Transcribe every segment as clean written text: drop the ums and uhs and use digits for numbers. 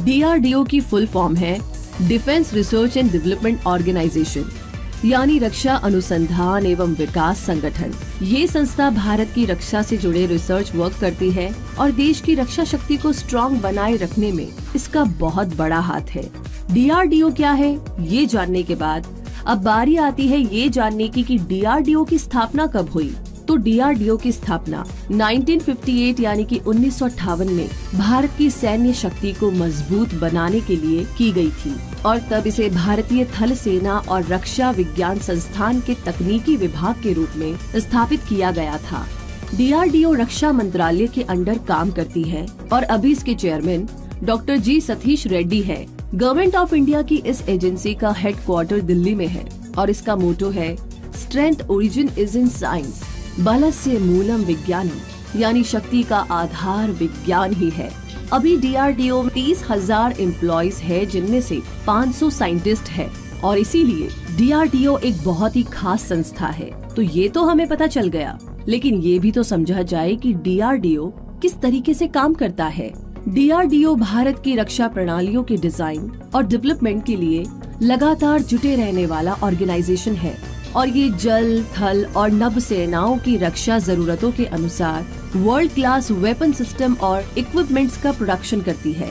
DRDO की full form है defence research and development organisation, यानी रक्षा अनुसंधान एवं विकास संगठन। ये संस्था भारत की रक्षा से जुड़े रिसर्च वर्क करती है और देश की रक्षा शक्ति को स्ट्रॉन्ग बनाए रखने में इसका बहुत बड़ा हाथ है। DRDO क्या है, ये जानने के बाद अब बारी आती है ये जानने की कि DRDO की स्थापना कब हुई। तो DRDO की स्थापना 1958 यानी कि 1958 में भारत की सैन्य शक्ति को मजबूत बनाने के लिए की गई थी और तब इसे भारतीय थल सेना और रक्षा विज्ञान संस्थान के तकनीकी विभाग के रूप में स्थापित किया गया था। DRDO रक्षा मंत्रालय के अंडर काम करती है और अभी इसके चेयरमैन डॉक्टर जी सतीश रेड्डी है। गवर्नमेंट ऑफ इंडिया की इस एजेंसी का हेडक्वार्टर दिल्ली में है और इसका मोटो है strength origin is in science, बलस्य मूलम विज्ञानम, यानी शक्ति का आधार विज्ञान ही है। अभी DRDO में 30,000 एम्प्लॉइज है, जिनमें से 500 साइंटिस्ट है और इसीलिए DRDO एक बहुत ही खास संस्था है। तो ये तो हमें पता चल गया, लेकिन ये भी तो समझा जाए कि DRDO किस तरीके से काम करता है। DRDO भारत की रक्षा प्रणालियों के डिजाइन और डेवलपमेंट के लिए लगातार जुटे रहने वाला ऑर्गेनाइजेशन है और ये जल, थल और नभ सेनाओं की रक्षा जरूरतों के अनुसार वर्ल्ड क्लास वेपन सिस्टम और इक्विपमेंट्स का प्रोडक्शन करती है।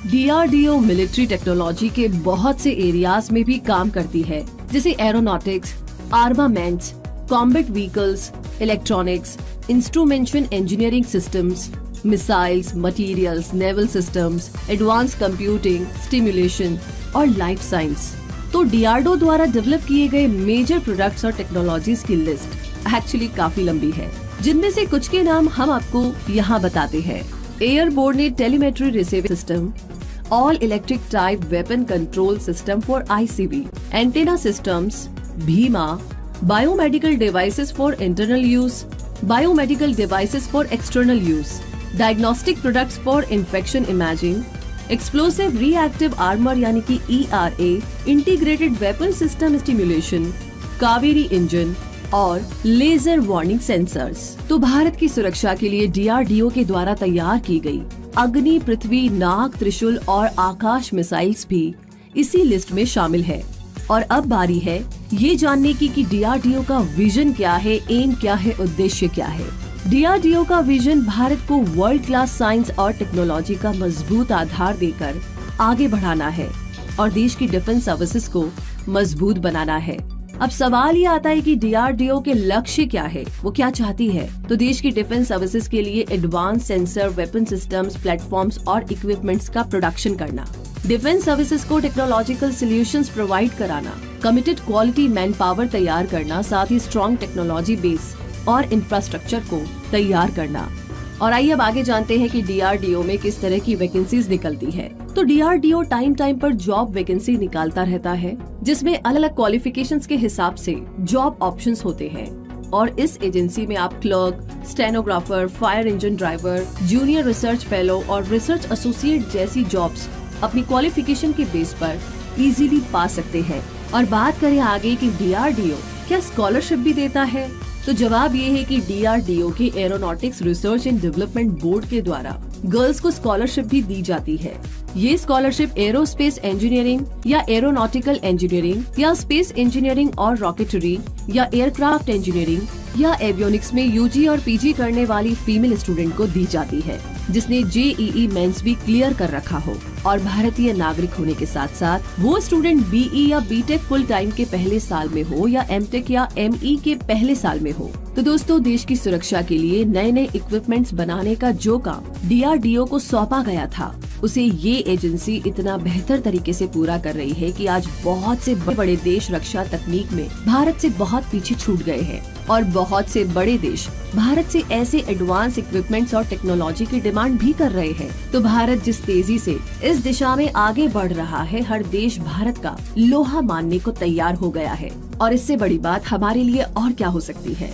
DRDO मिलिट्री टेक्नोलॉजी के बहुत से एरियाज में भी काम करती है, जैसे aeronautics, armaments, combat vehicles, electronics, instrumentation engineering systems, missiles, materials, naval systems, advance computing, stimulation और लाइफ साइंस। तो DRDO द्वारा डेवलप किए गए मेजर प्रोडक्ट्स और टेक्नोलॉजीज की लिस्ट एक्चुअली काफी लंबी है, जिनमें से कुछ के नाम हम आपको यहाँ बताते हैं। Airborne telemetry receiver system, all electric type weapon control system for ICV, antenna systems, Bhima, biomedical devices for internal use, biomedical devices for external use, diagnostic products for infection imaging, explosive reactive armour यानी कि ERA, integrated weapon system stimulation, Kaveri engine और laser warning sensors. तो भारत की सुरक्षा के लिए DRDO के द्वारा तैयार की गई अग्नि, पृथ्वी, नाग, त्रिशूल और आकाश मिसाइल्स भी इसी लिस्ट में शामिल है। और अब बारी है ये जानने की कि DRDO का विजन क्या है, एम क्या है, उद्देश्य क्या है। DRDO का विजन भारत को वर्ल्ड क्लास साइंस और टेक्नोलॉजी का मजबूत आधार देकर आगे बढ़ाना है और देश की डिफेंस सर्विसेज को मजबूत बनाना है। अब सवाल ये आता है कि DRDO के लक्ष्य क्या है, वो क्या चाहती है। तो देश की डिफेंस सर्विसेज के लिए advance sensor, weapon systems, platforms और इक्विपमेंट्स का प्रोडक्शन करना, डिफेंस सर्विसेज को टेक्नोलॉजिकल सॉल्यूशंस प्रोवाइड कराना, कमिटेड क्वालिटी मैन पावर तैयार करना, साथ ही स्ट्रॉन्ग टेक्नोलॉजी बेस और इंफ्रास्ट्रक्चर को तैयार करना। और आइए अब आगे जानते हैं कि DRDO में किस तरह की वैकेंसीज निकलती है। तो DRDO टाइम टाइम पर जॉब वैकेंसी निकालता रहता है, जिसमें अलग अलग क्वालिफिकेशंस के हिसाब से जॉब ऑप्शंस होते हैं। और इस एजेंसी में आप clerk, stenographer, fire engine driver, junior research fellow और रिसर्च एसोसिएट जैसी जॉब्स अपनी क्वालिफिकेशन के बेस पर इजीली पा सकते हैं। और बात करें आगे कि DRDO क्या स्कॉलरशिप भी देता है, तो जवाब ये है कि DRDO के aeronautics research and development board के द्वारा गर्ल्स को स्कॉलरशिप भी दी जाती है। ये स्कॉलरशिप एरोस्पेस इंजीनियरिंग या एरोनॉटिकल इंजीनियरिंग या स्पेस इंजीनियरिंग और रॉकेटरी या एयरक्राफ्ट इंजीनियरिंग या एवियोनिक्स में UG और PG करने वाली फीमेल स्टूडेंट को दी जाती है, जिसने JEE मेंस भी क्लियर कर रखा हो और भारतीय नागरिक होने के साथ साथ वो स्टूडेंट BE या BTech फुल टाइम के पहले साल में हो या MTech या ME के पहले साल में हो। तो दोस्तों, देश की सुरक्षा के लिए नए नए इक्विपमेंट्स बनाने का जो काम DRDO को सौंपा गया था, उसे ये एजेंसी इतना बेहतर तरीके से पूरा कर रही है कि आज बहुत से बड़े देश रक्षा तकनीक में भारत से बहुत पीछे छूट गए हैं और बहुत से बड़े देश भारत से ऐसे एडवांस इक्विपमेंट्स और टेक्नोलॉजी की डिमांड भी कर रहे हैं। तो भारत जिस तेजी से इस दिशा में आगे बढ़ रहा है, हर देश भारत का लोहा मानने को तैयार हो गया है और इससे बड़ी बात हमारे लिए और क्या हो सकती है।